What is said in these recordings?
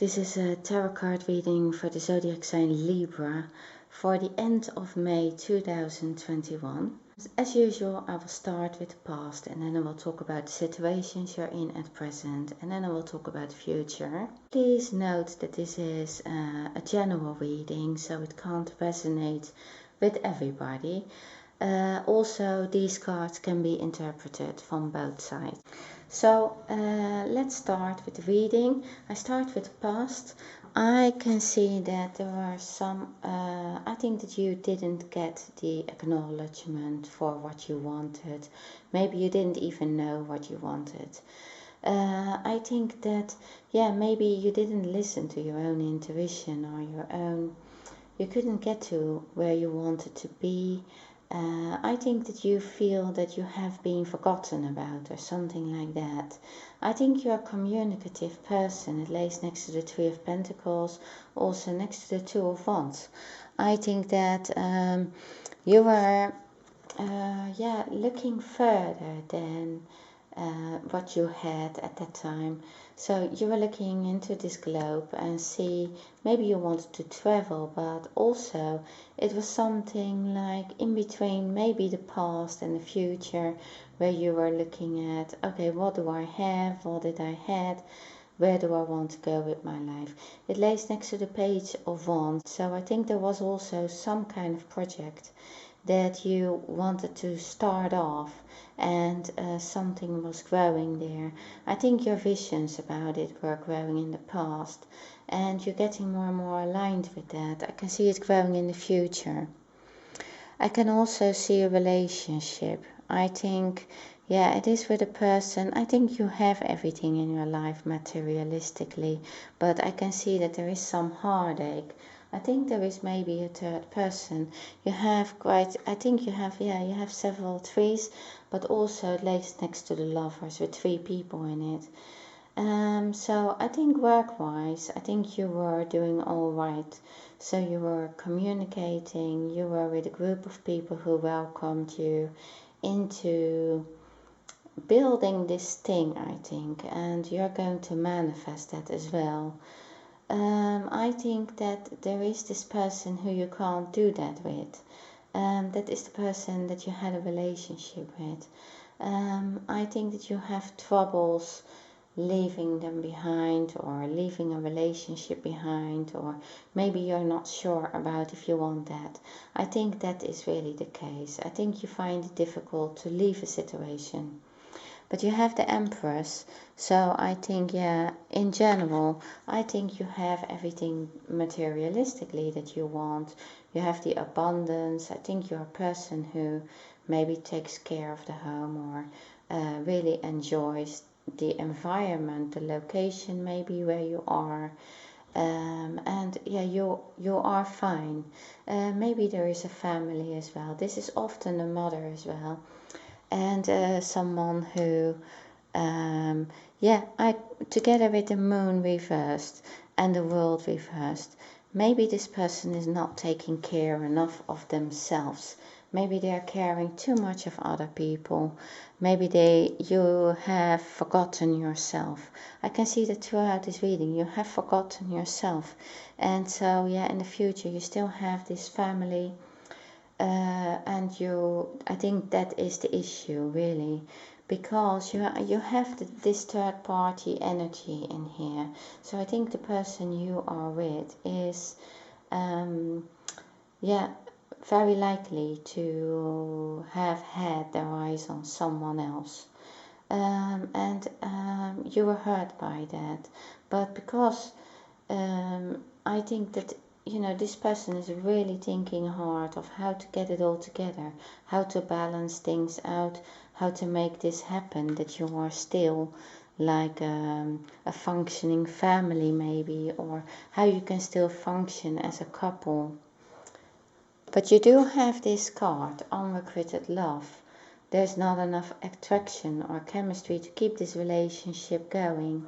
This is a tarot card reading for the zodiac sign Libra for the end of May 2021. As usual, I will start with the past and then I will talk about the situations you're in at present and then I will talk about the future. Please note that this is a general reading, so it can't resonate with everybody. Also, these cards can be interpreted from both sides. So let's start with the reading. I start with the past. I can see that there were some, I think that you didn't get the acknowledgement for what you wanted. Maybe you didn't even know what you wanted. I think that, maybe you didn't listen to your own intuition or you couldn't get to where you wanted to be. I think that you feel that you have been forgotten about or something like that. I think you're a communicative person. It lays next to the Three of Pentacles, also next to the Two of Wands. I think that you were looking further than what you had at that time. So you were looking into this globe and see, maybe you wanted to travel, but also it was something like in between maybe the past and the future, where you were looking at, okay, what do I have, what did I had, where do I want to go with my life. It lays next to the Page of Wands, so I think there was also some kind of project that you wanted to start off and something was growing there. I think your visions about it were growing in the past and you're getting more and more aligned with that. I can see it growing in the future. I can also see a relationship. I think, it is with a person. I think you have everything in your life materialistically, but I can see that there is some heartache. I think there is maybe a third person. You have you have several threes, but also it lays next to the Lovers with 3 people in it. So I think work-wise, I think you were doing all right. So you were communicating, you were with a group of people who welcomed you into building this thing, I think, and you're going to manifest that as well. I think that there is this person who you can't do that with. That is the person that you had a relationship with. I think that you have troubles leaving them behind or leaving a relationship behind, or maybe you're not sure about if you want that. I think that is really the case. I think you find it difficult to leave a situation. But you have the Empress, so I think, in general, I think you have everything materialistically that you want. You have the abundance. I think you're a person who maybe takes care of the home or really enjoys the environment, the location maybe where you are. You are fine. Maybe there is a family as well. This is often a mother as well. And someone who, together with the moon reversed and the world reversed, maybe this person is not taking care enough of themselves. Maybe they're caring too much of other people. Maybe you have forgotten yourself. I can see that throughout this reading, you have forgotten yourself. And so, in the future, you still have this family. I think that is the issue really, because you have this third party energy in here. So I think the person you are with is, very likely to have had their eyes on someone else. You were hurt by that. But because I think that this person is really thinking hard of how to get it all together, how to balance things out, how to make this happen, that you are still like a functioning family maybe, or how you can still function as a couple. But you do have this card, unrequited love. There's not enough attraction or chemistry to keep this relationship going.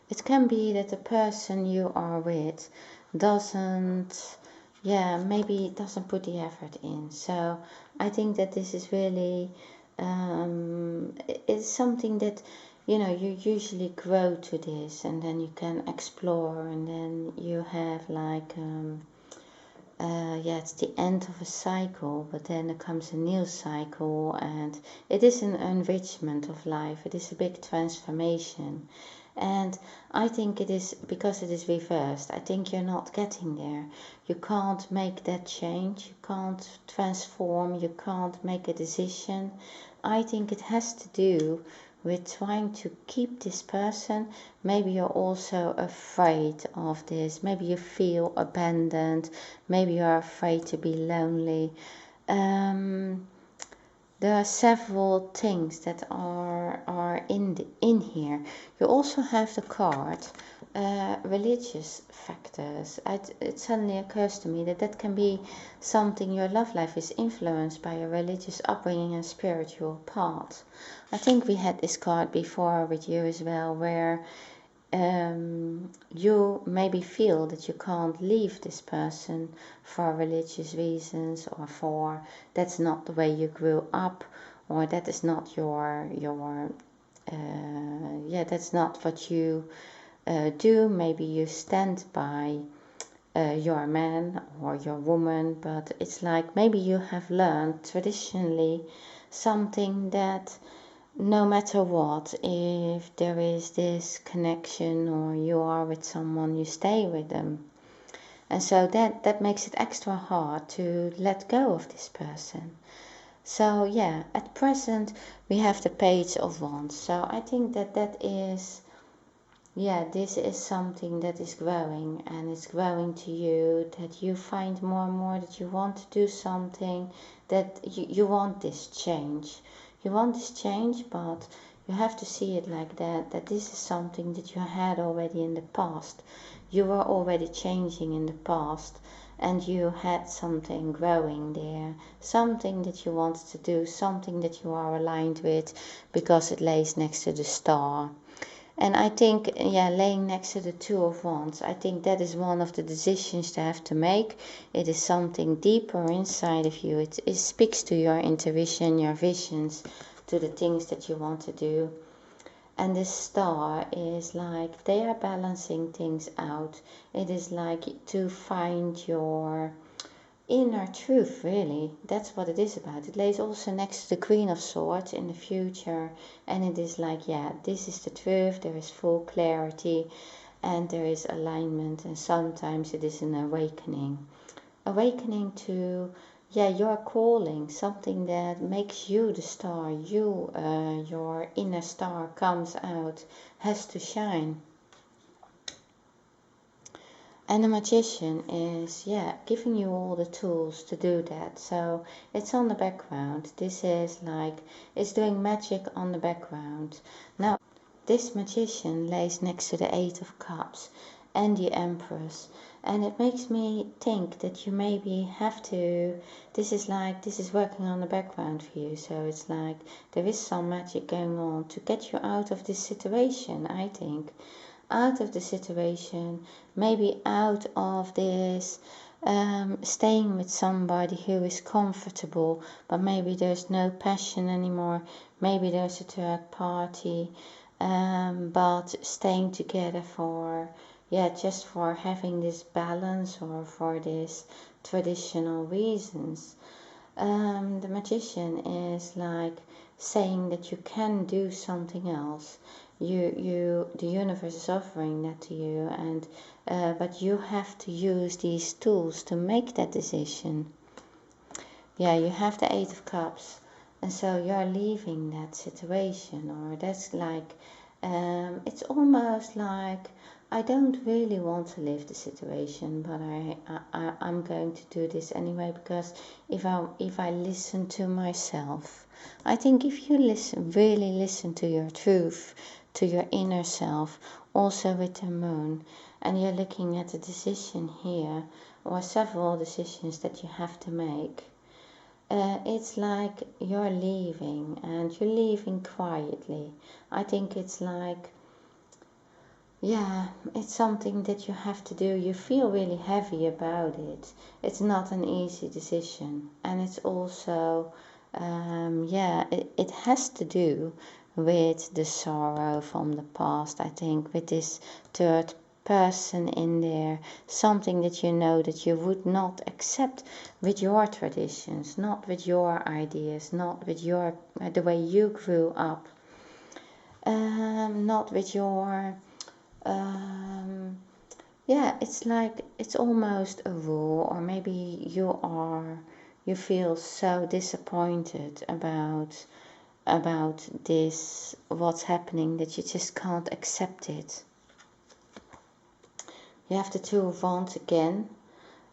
It can be that the person you are with doesn't put the effort in. So I think that this is really, it's something that you know, you usually grow to this, and then you can explore, and then you have like yeah, it's the end of a cycle, but then there comes a new cycle, and it is an enrichment of life. It is a big transformation. And I think it is, because it is reversed, I think you're not getting there. You can't make that change, you can't transform, you can't make a decision. I think it has to do with trying to keep this person. Maybe you're also afraid of this, maybe you feel abandoned, maybe you're afraid to be lonely. There are several things that are in here. You also have the card religious factors. It suddenly occurs to me that that can be something. Your love life is influenced by your religious upbringing and spiritual path. I think we had this card before with you as well, where you maybe feel that you can't leave this person for religious reasons, or for that's not the way you grew up, or that is not your yeah, that's not what you do. Maybe you stand by your man or your woman, but it's like maybe you have learned traditionally something that no matter what, if there is this connection or you are with someone, you stay with them. And so that makes it extra hard to let go of this person. So yeah, at present we have the Page of Wands. So I think that is, yeah, this is something that is growing, and it's growing to you, that you find more and more that you want to do something, that you want this change. You want this change, but you have to see it like that this is something that you had already in the past. You were already changing in the past, and you had something growing there, something that you wanted to do, something that you are aligned with, because it lays next to the star. And I think, yeah, laying next to the Two of Wands, I think that is one of the decisions you have to make. It is something deeper inside of you. It speaks to your intuition, your visions, to the things that you want to do. And this star is like, they are balancing things out. It is like to find your inner truth, really. That's what it is about. It lays also next to the Queen of Swords in the future, and it is like, yeah, this is the truth. There is full clarity, and there is alignment, and sometimes it is an awakening to, yeah, your calling, something that makes you the star. You, your inner star comes out, has to shine. And the Magician is, yeah, giving you all the tools to do that. So it's on the background. This is like, it's doing magic on the background. Now, this Magician lays next to the Eight of Cups and the Empress. And it makes me think that you maybe have to, this is working on the background for you. So it's like, there is some magic going on to get you out of this situation, I think. Out of the situation, maybe out of this staying with somebody who is comfortable, but maybe there's no passion anymore, maybe there's a third party, but staying together for, yeah, just for having this balance, or for this traditional reasons. The Magician is like saying that you can do something else. The universe is offering that to you, and but you have to use these tools to make that decision. Yeah, you have the Eight of Cups, and so you're leaving that situation, or that's like, it's almost like, I don't really want to leave the situation, but I'm going to do this anyway, because if I listen to myself, I think if you really listen to your truth, to your inner self, also with the Moon, and you're looking at a decision here, or several decisions that you have to make, it's like you're leaving, and you're leaving quietly. I think it's like, yeah, it's something that you have to do. You feel really heavy about it. It's not an easy decision, and it's also, yeah, it has to do with the sorrow from the past. I think with this third person in there, something that you know that you would not accept with your traditions, not with your ideas, not with your the way you grew up, not with your yeah, it's like it's almost a rule, or maybe you feel so disappointed about this, what's happening, that you just can't accept it. You have the Two of Wands again.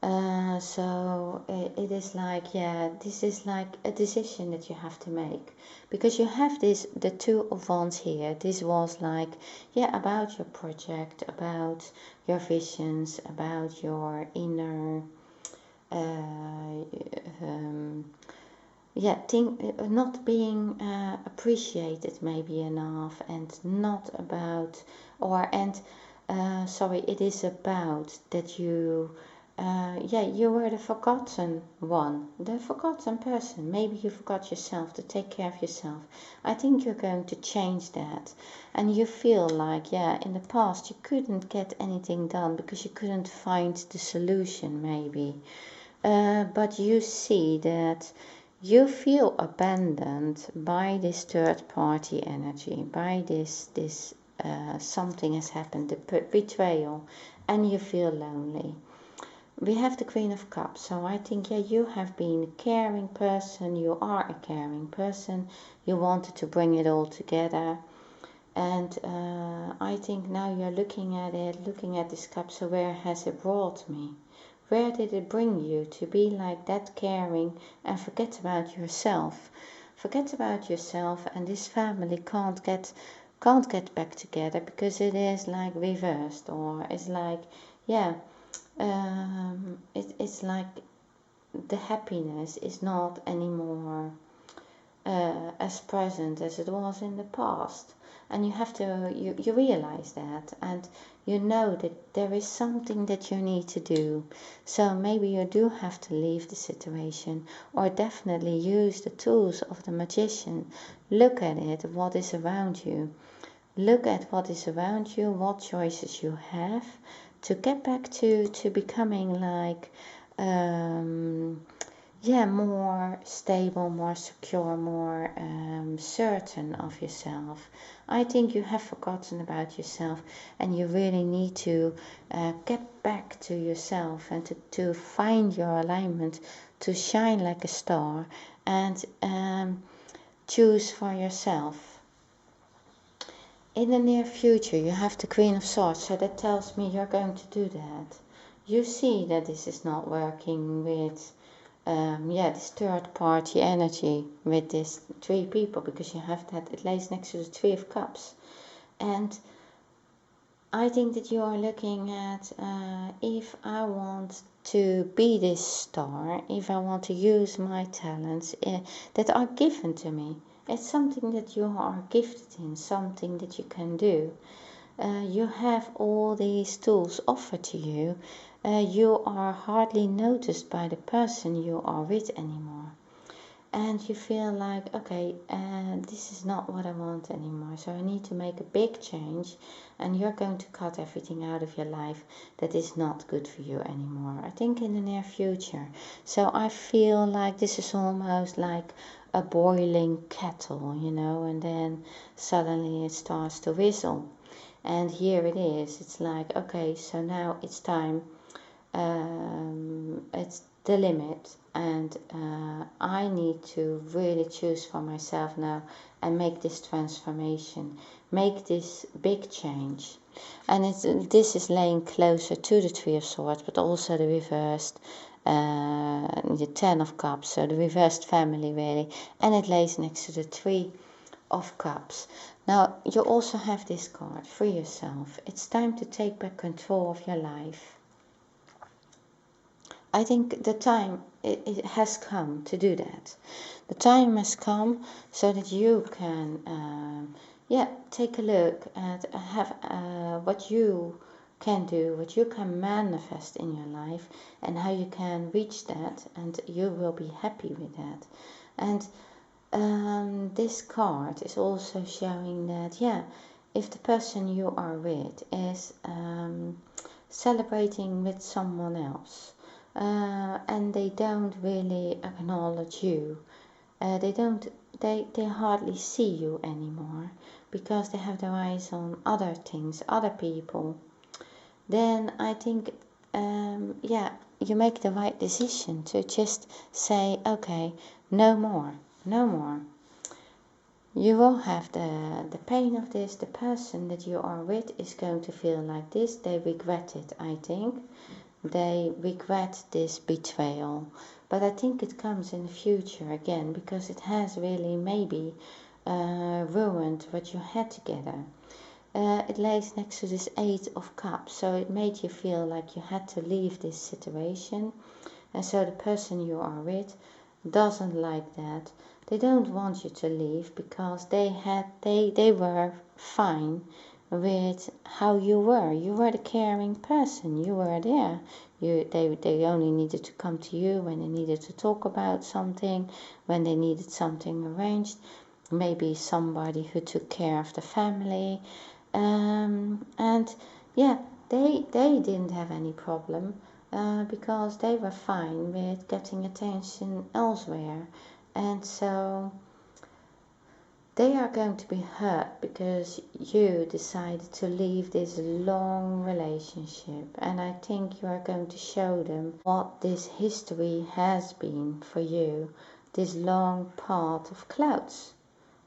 So it is like, yeah, this is like a decision that you have to make, because you have the Two of Wands here. This was like, yeah, about your project, about your visions, about your inner yeah, not being appreciated maybe enough, and not about, or and sorry, it is about that you yeah, you were the forgotten one, the forgotten person. Maybe you forgot yourself, to take care of yourself. I think you're going to change that. And you feel like, yeah, in the past you couldn't get anything done because you couldn't find the solution maybe. But you see that you feel abandoned by this third party energy, by this something has happened, the betrayal, and you feel lonely. We have the Queen of Cups, so I think, yeah, you have been a caring person, you are a caring person, you wanted to bring it all together, and I think now you're looking at it, looking at this cup, so where has it brought me? Where did it bring you to be like that caring and forget about yourself? Forget about yourself, and this family can't get back together because it is like reversed, or it's like, yeah, it's like the happiness is not anymore as present as it was in the past. And you have to, you realize that, and you know that there is something that you need to do. So maybe you do have to leave the situation, or definitely use the tools of the magician. Look at it, what is around you. Look at what is around you, what choices you have to get back to becoming like, yeah, more stable, more secure, more certain of yourself. I think you have forgotten about yourself, and you really need to get back to yourself, and to find your alignment, to shine like a star, and choose for yourself. In the near future, you have the Queen of Swords, so that tells me you're going to do that. You see that this is not working with yeah, this third party energy with these three people, because you have that, it lays next to the Three of Cups. And I think that you are looking at, if I want to be this star, if I want to use my talents that are given to me. It's something that you are gifted in, something that you can do. You have all these tools offered to you. You are hardly noticed by the person you are with anymore. And you feel like, okay, this is not what I want anymore, so I need to make a big change, and you're going to cut everything out of your life that is not good for you anymore. I think in the near future. So I feel like this is almost like a boiling kettle, you know, and then suddenly it starts to whistle. And here it is. It's like, okay, so now it's time. It's the limit, and I need to really choose for myself now and make this transformation, make this big change. And this is laying closer to the Three of Swords, but also the reversed, the Ten of Cups, so the reversed family really, and it lays next to the Three of Cups. Now you also have this card, free yourself. It's time to take back control of your life. I think the time it has come to do that. The time has come so that you can, yeah, take a look at have what you can do, what you can manifest in your life, and how you can reach that, and you will be happy with that. And This card is also showing that, yeah, if the person you are with is celebrating with someone else, and they don't really acknowledge you, they hardly see you anymore because they have their eyes on other things, other people, then I think, yeah, you make the right decision to just say, okay, no more, no more. You will have the pain of this. The person that you are with is going to feel like this. They regret it, I think. They regret this betrayal. But I think it comes in the future again, because it has really maybe ruined what you had together. It lays next to this Eight of Cups, so it made you feel like you had to leave this situation. And so the person you are with doesn't like that. They don't want you to leave because they were fine with how you were. You were the caring person. You were there. They only needed to come to you when they needed to talk about something, when they needed something arranged. Maybe somebody who took care of the family. And yeah, they didn't have any problem. Because they were fine with getting attention elsewhere. And so they are going to be hurt because you decided to leave this long relationship. And I think you are going to show them what this history has been for you, this long path of clouds.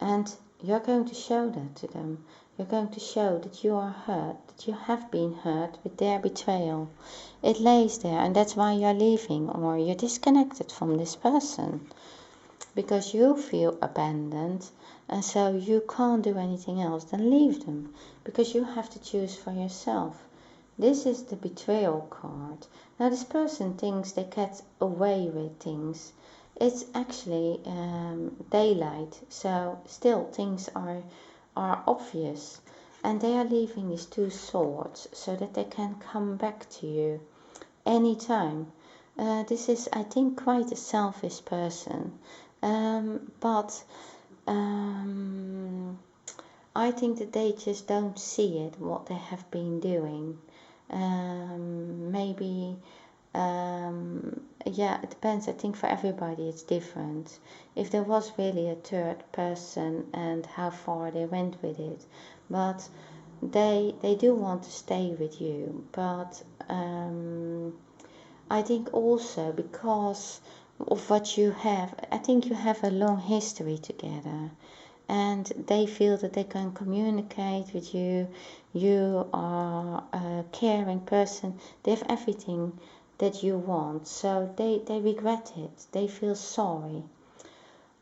And you're going to show that to them. You're going to show that you are hurt, that you have been hurt with their betrayal. It lays there, and that's why you're leaving, or you're disconnected from this person. Because you feel abandoned, and so you can't do anything else than leave them. Because you have to choose for yourself. This is the betrayal card. Now this person thinks they get away with things. It's actually daylight, so still things are obvious. And they are leaving these two swords so that they can come back to you anytime. This is, I think, quite a selfish person. But I think that they just don't see it, what they have been doing. Maybe yeah, it depends. I think for everybody it's different. If there was really a third person and how far they went with it, but they do want to stay with you. But I think also because of what you have, I think you have a long history together. And they feel that they can communicate with you. You are a caring person. They have everything that you want. So they regret it. They feel sorry.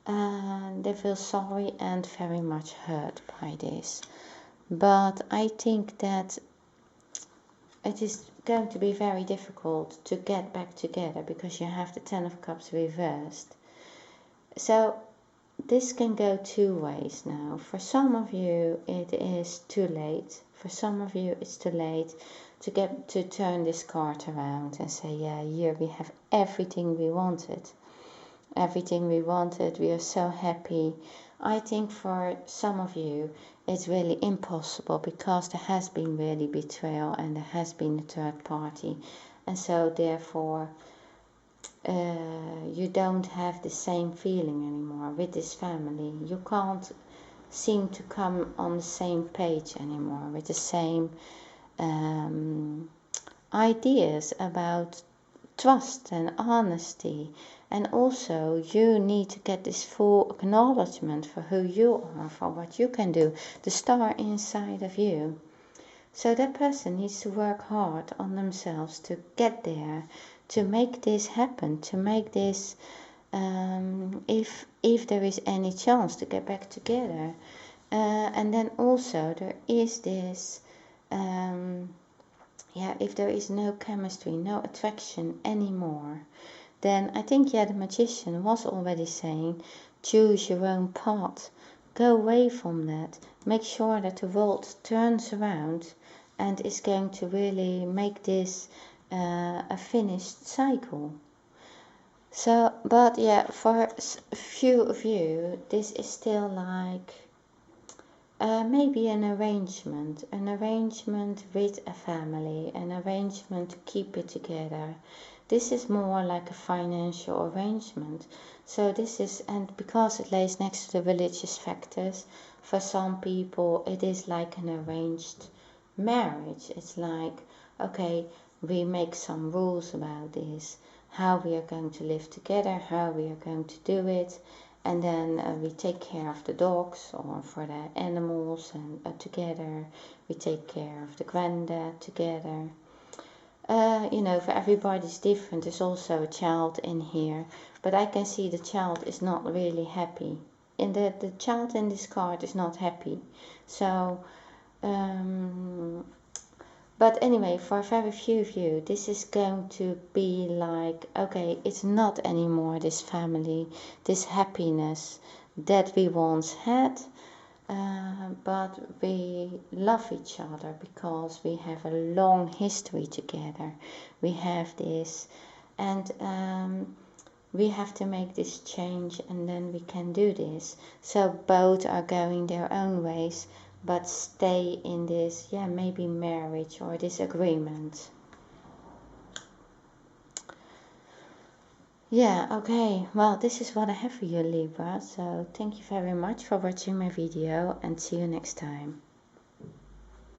And they feel sorry and very much hurt by this. But I think that it is going to be very difficult to get back together because you have the Ten of Cups reversed. So this can go two ways now. For some of you it is too late. For some of you it's too late to turn this card around and say, yeah, here we have everything we wanted. Everything we wanted, we are so happy. I think for some of you it's really impossible because there has been really betrayal and there has been a third party. And so therefore you don't have the same feeling anymore with this family. You can't seem to come on the same page anymore with the same ideas about trust and honesty. And also you need to get this full acknowledgement for who you are, for what you can do, the star inside of you. So that person needs to work hard on themselves to get there, to make this happen, to make this, if there is any chance to get back together. And then also there is this, if there is no chemistry, no attraction anymore, then I think, the magician was already saying, choose your own path. Go away from that. Make sure that the world turns around and is going to really make this a finished cycle. So, but yeah, for a few of you, this is still like maybe an arrangement with a family, an arrangement to keep it together. This is more like a financial arrangement. So this is, and because it lays next to the religious factors, for some people it is like an arranged marriage. It's like, okay, we make some rules about this, how we are going to live together, how we are going to do it, and then we take care of the dogs or for the animals and together. We take care of the granddad together. You know, for everybody's different. There's also a child in here, but I can see the child is not really happy. And the child in this card is not happy. So, but anyway, for very few of you, this is going to be like, okay, it's not anymore this family, this happiness that we once had, but we love each other because we have a long history together. We have this, and we have to make this change, and then we can do this. So both are going their own ways, but stay in this, yeah, maybe marriage or this agreement. Yeah, okay, well, this is what I have for you, Libra. So thank you very much for watching my video, and see you next time.